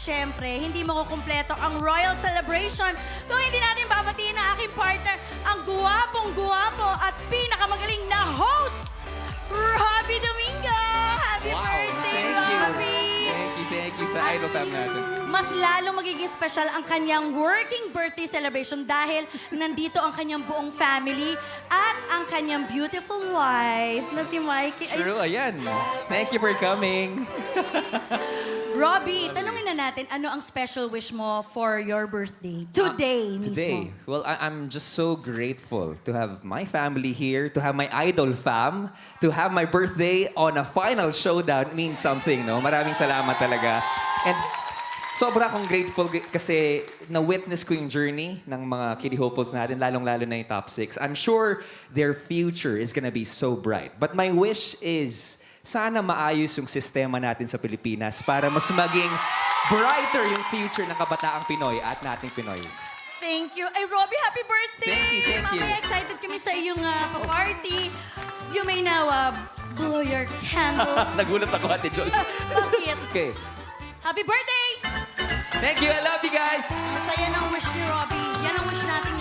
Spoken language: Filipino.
syempre, hindi makukumpleto ang Royal Celebration kung hindi natin babatiin ang aking partner, ang guwapong-guwapo at pinakamagaling na host, Robbie Domingo! Happy birthday, Robbie! Thank you sa Idol Fam natin. Mas lalo magiging special ang kanyang working birthday celebration dahil nandito ang kanyang buong family at ang kanyang beautiful wife na si Mikey. Ay, True, ayan. Thank you for coming. Robbie, tanungin na natin, ano ang special wish mo for your birthday? Today mismo. Today, well, I'm just so grateful to have my family here, to have my Idol Fam, to have my birthday on a final showdown means something, no? Maraming salamat talaga. And sobra akong grateful kasi na-witness ko yung journey ng mga Kiddie Hopefuls natin, lalong-lalo na yung top 6. I'm sure their future is gonna be so bright. But my wish is sana maayos yung sistema natin sa Pilipinas para mas maging brighter yung future ng kabataang Pinoy at nating Pinoy. Thank you. Ay, Robbie, happy birthday! Thank you. Mamaya excited kami sa iyong pa-party. You may now blow your candle. Nagulat ako, Ate Jules. Bakit? Okay. Happy birthday! Thank you. I love you guys. Masaya ng wish ni Robbie. Yan ang wish natin